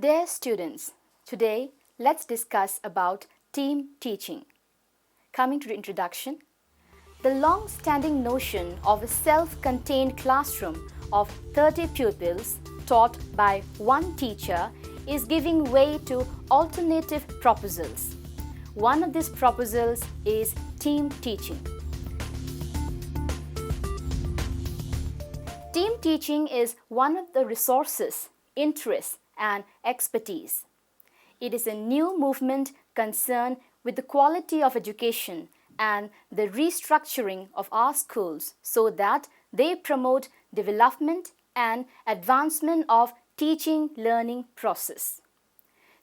Dear students, today let's discuss about team teaching. Coming to the introduction, the long-standing notion of a self-contained classroom of 30 pupils taught by one teacher is giving way to alternative proposals. One of these proposals is team teaching. Team teaching is one of the resources, interests, and expertise. It is a new movement concerned with the quality of education and the restructuring of our schools so that they promote development and advancement of teaching-learning process.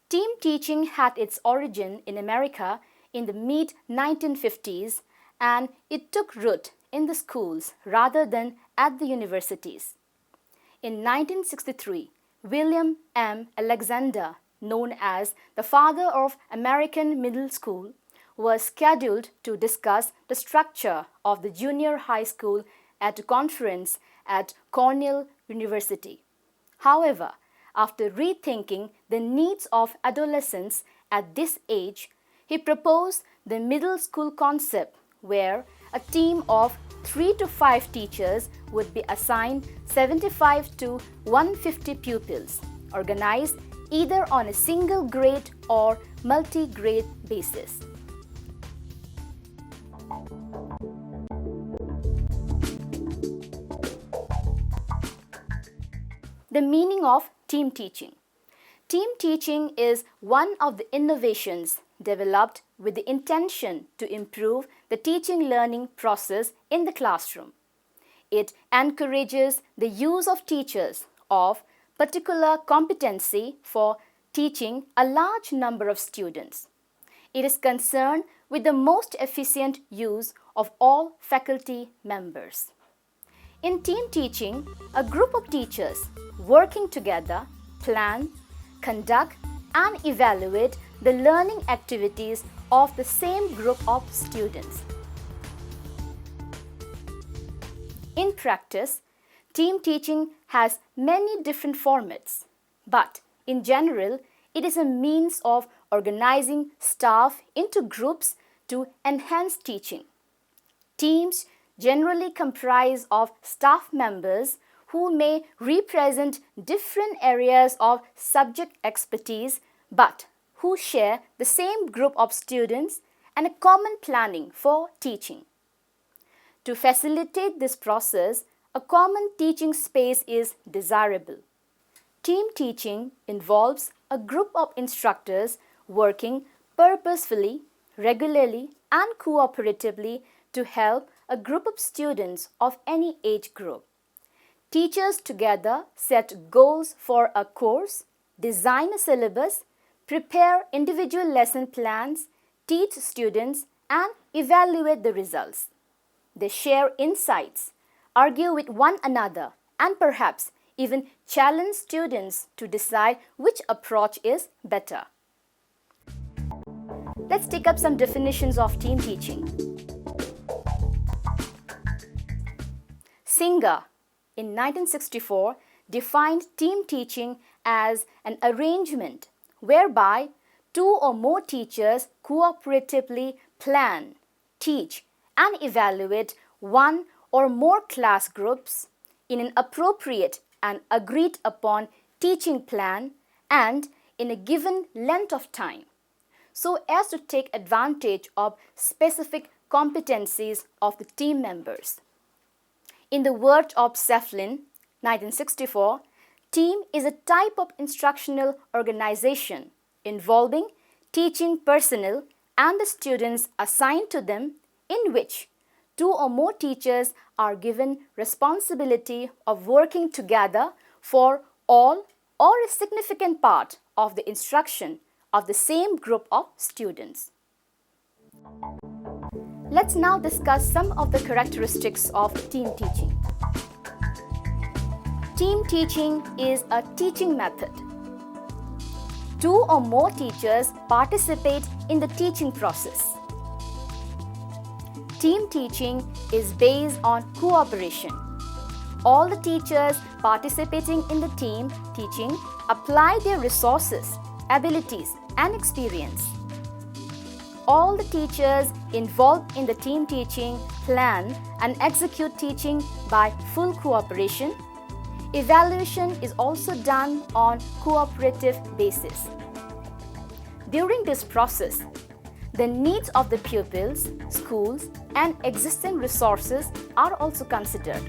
Team teaching had its origin in America in the mid-1950s, and it took root in the schools rather than at the universities. In 1963, William M. Alexander, known as the father of American middle school, was scheduled to discuss the structure of the junior high school at a conference at Cornell University. However, after rethinking the needs of adolescents at this age, he proposed the middle school concept where a team of 3 to 5 teachers would be assigned 75 to 150 pupils, organized either on a single grade or multi-grade basis. The meaning of team teaching. Team teaching is one of the innovations developed with the intention to improve the teaching-learning process in the classroom. It encourages the use of teachers of particular competency for teaching a large number of students. It is concerned with the most efficient use of all faculty members. In team teaching, a group of teachers working together plan, conduct, and evaluate the learning activities of the same group of students. In practice, team teaching has many different formats, but in general, it is a means of organizing staff into groups to enhance teaching. Teams generally comprise of staff members who may represent different areas of subject expertise but who share the same group of students and a common planning for teaching. To facilitate this process, a common teaching space is desirable. Team teaching involves a group of instructors working purposefully, regularly, and cooperatively to help a group of students of any age group. Teachers together set goals for a course, design a syllabus, prepare individual lesson plans, teach students, and evaluate the results. They share insights, argue with one another, and perhaps even challenge students to decide which approach is better. Let's take up some definitions of team teaching. Singer, in 1964, defined team teaching as an arrangement whereby 2 or more teachers cooperatively plan, teach, and evaluate one or more class groups in an appropriate and agreed upon teaching plan and in a given length of time, so as to take advantage of specific competencies of the team members. In the words of Seflin, 1964, team is a type of instructional organization involving teaching personnel and the students assigned to them, in which 2 or more teachers are given responsibility of working together for all or a significant part of the instruction of the same group of students. Let's now discuss some of the characteristics of team teaching. Team teaching is a teaching method. 2 or more teachers participate in the teaching process. Team teaching is based on cooperation. All the teachers participating in the team teaching apply their resources, abilities, and experience. All the teachers involved in the team teaching plan and execute teaching by full cooperation. Evaluation is also done on cooperative basis. During this process, the needs of the pupils, schools, and existing resources are also considered.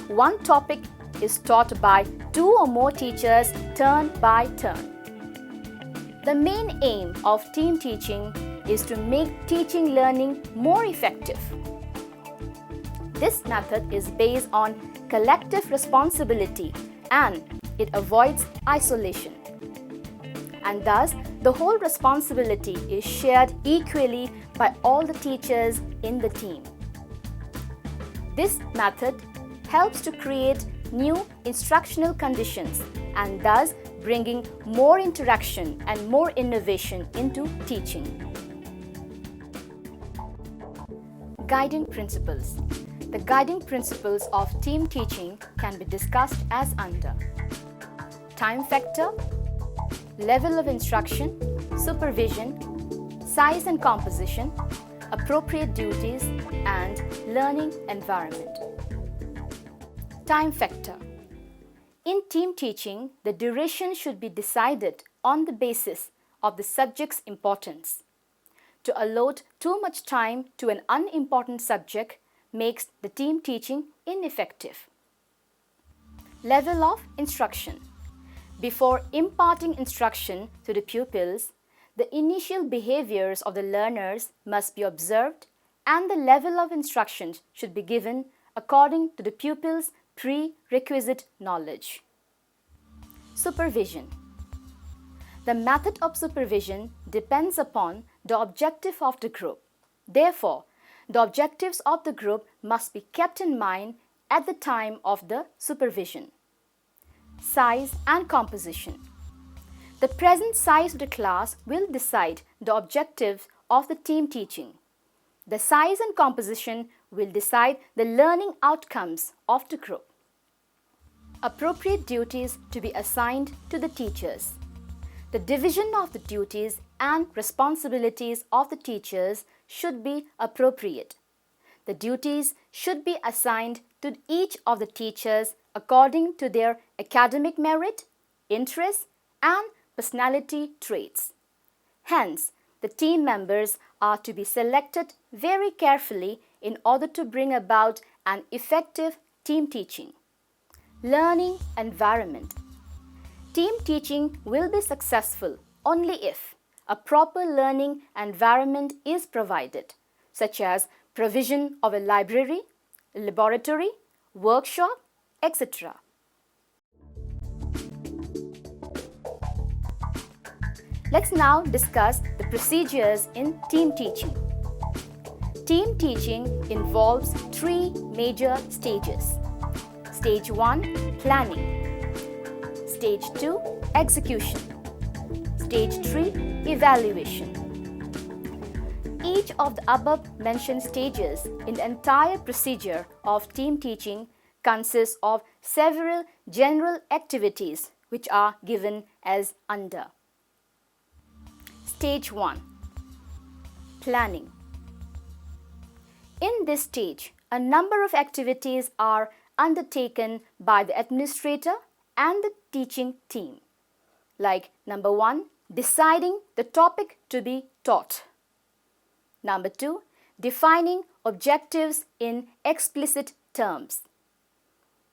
One topic is taught by 2 or more teachers turn by turn. The main aim of team teaching is to make teaching learning more effective. This method is based on collective responsibility and it avoids isolation. And thus, the whole responsibility is shared equally by all the teachers in the team. This method helps to create new instructional conditions and thus bringing more interaction and more innovation into teaching. Guiding principles. The guiding principles of team teaching can be discussed as under: time factor, level of instruction, supervision, size and composition, appropriate duties, and learning environment. Time factor. In team teaching, the duration should be decided on the basis of the subject's importance. To allot too much time to an unimportant subject makes the team teaching ineffective. Level of instruction. Before imparting instruction to the pupils, the initial behaviors of the learners must be observed and the level of instruction should be given according to the pupils' prerequisite knowledge. Supervision. The method of supervision depends upon the objective of the group. Therefore, the objectives of the group must be kept in mind at the time of the supervision. Size and composition. The present size of the class will decide the objectives of the team teaching. The size and composition will decide the learning outcomes of the group. Appropriate duties to be assigned to the teachers. The division of the duties and responsibilities of the teachers should be appropriate. The duties should be assigned to each of the teachers according to their academic merit, interests, and personality traits. Hence, the team members are to be selected very carefully in order to bring about an effective team teaching. Learning environment. Team teaching will be successful only if a proper learning environment is provided, such as provision of a library, laboratory, workshop, etc. Let's now discuss the procedures in team teaching. Team teaching involves 3 major stages. Stage 1, planning. Stage 2, execution. Stage 3, evaluation. Each of the above mentioned stages in the entire procedure of team teaching consists of several general activities which are given as under. Stage 1, planning. In this stage, a number of activities are undertaken by the administrator and the teaching team. Like number 1, deciding the topic to be taught. Number 2, defining objectives in explicit terms.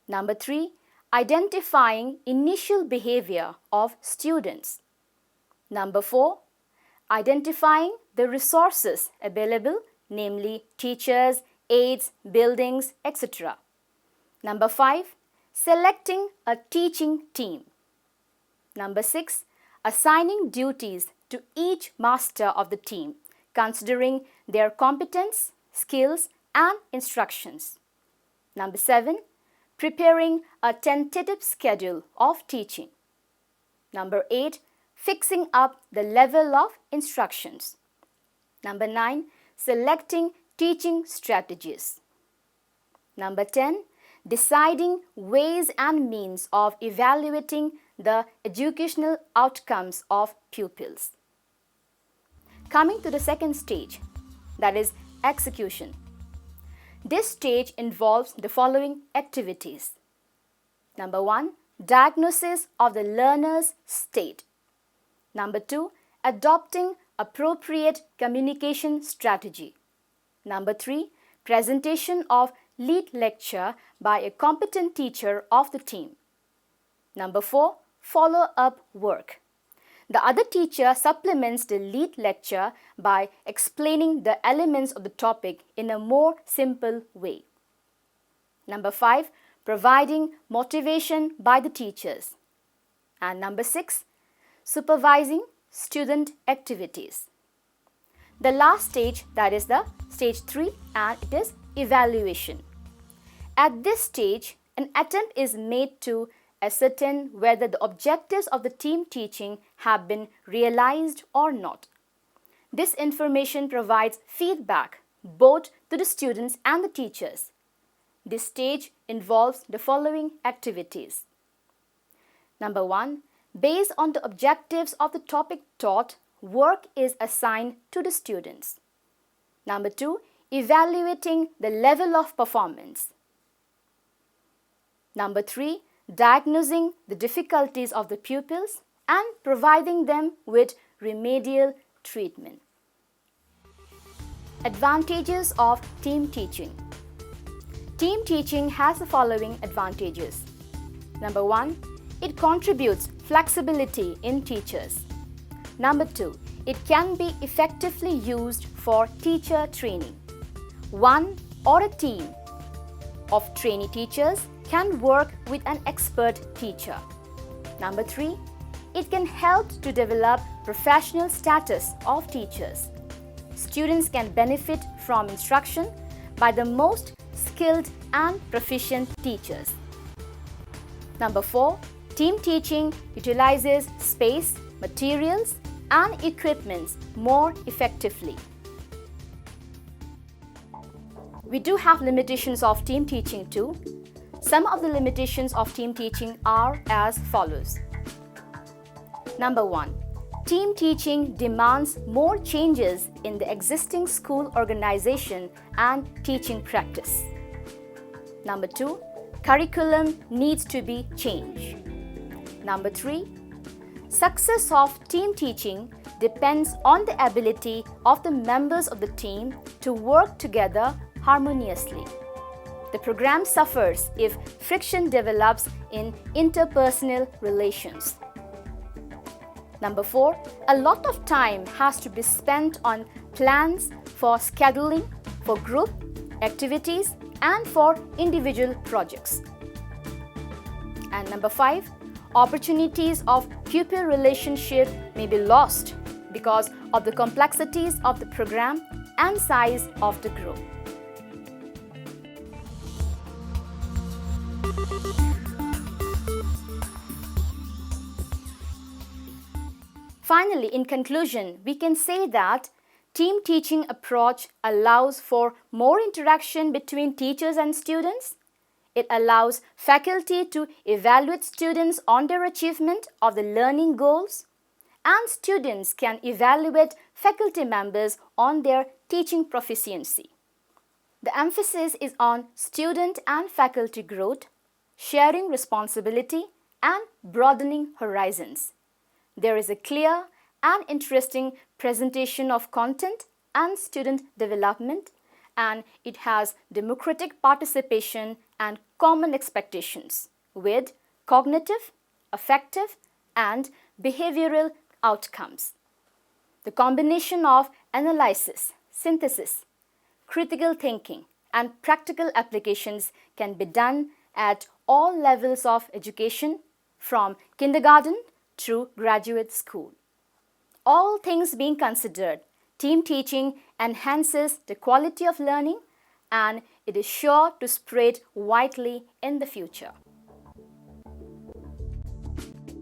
Number 3, identifying initial behavior of students. Number 4, identifying the resources available, namely teachers, aids, buildings, etc. Number 5, selecting a teaching team. Number 6, assigning duties to each master of the team, considering their competence, skills, and instructions. Number 7, preparing a tentative schedule of teaching. Number 8, fixing up the level of instructions. Number 9, selecting teaching strategies. Number 10, deciding ways and means of evaluating the educational outcomes of pupils. Coming to the second stage, that is execution. This stage involves the following activities. Number 1, diagnosis of the learner's state. Number 2, adopting appropriate communication strategy. Number 3, presentation of lead lecture by a competent teacher of the team. Number 4, follow-up work. The other teacher supplements the lead lecture by explaining the elements of the topic in a more simple way. Number 5, providing motivation by the teachers. And number 6, supervising student activities. The last stage, that is the stage 3, and it is evaluation. At this stage, an attempt is made to ascertain whether the objectives of the team teaching have been realized or not. This information provides feedback both to the students and the teachers. This stage involves the following activities. Number 1, based on the objectives of the topic taught, work is assigned to the students. Number 2, evaluating the level of performance. Number 3, diagnosing the difficulties of the pupils and providing them with remedial treatment. Advantages of team teaching. Team teaching has the following advantages. Number 1, it contributes flexibility in teachers. Number 2, it can be effectively used for teacher training. One or a team of trainee teachers can work with an expert teacher. Number 3, it can help to develop professional status of teachers. Students can benefit from instruction by the most skilled and proficient teachers. Number 4, team teaching utilizes space, materials, and equipment more effectively. We do have limitations of team teaching too. Some of the limitations of team teaching are as follows. Number 1, team teaching demands more changes in the existing school organization and teaching practice. Number 2, curriculum needs to be changed. Number 3, success of team teaching depends on the ability of the members of the team to work together harmoniously. The program suffers if friction develops in interpersonal relations. Number 4, a lot of time has to be spent on plans for scheduling, for group activities, and for individual projects. And number 5, opportunities of pupil relationship may be lost because of the complexities of the program and size of the group. Finally, in conclusion, we can say that team teaching approach allows for more interaction between teachers and students. It allows faculty to evaluate students on their achievement of the learning goals, and students can evaluate faculty members on their teaching proficiency. The emphasis is on student and faculty growth, sharing responsibility, and broadening horizons. There is a clear and interesting presentation of content and student development, and it has democratic participation and common expectations with cognitive, affective, and behavioral outcomes. The combination of analysis, synthesis, critical thinking, and practical applications can be done at all levels of education, from kindergarten through graduate school. All things being considered, team teaching enhances the quality of learning, and it is sure to spread widely in the future.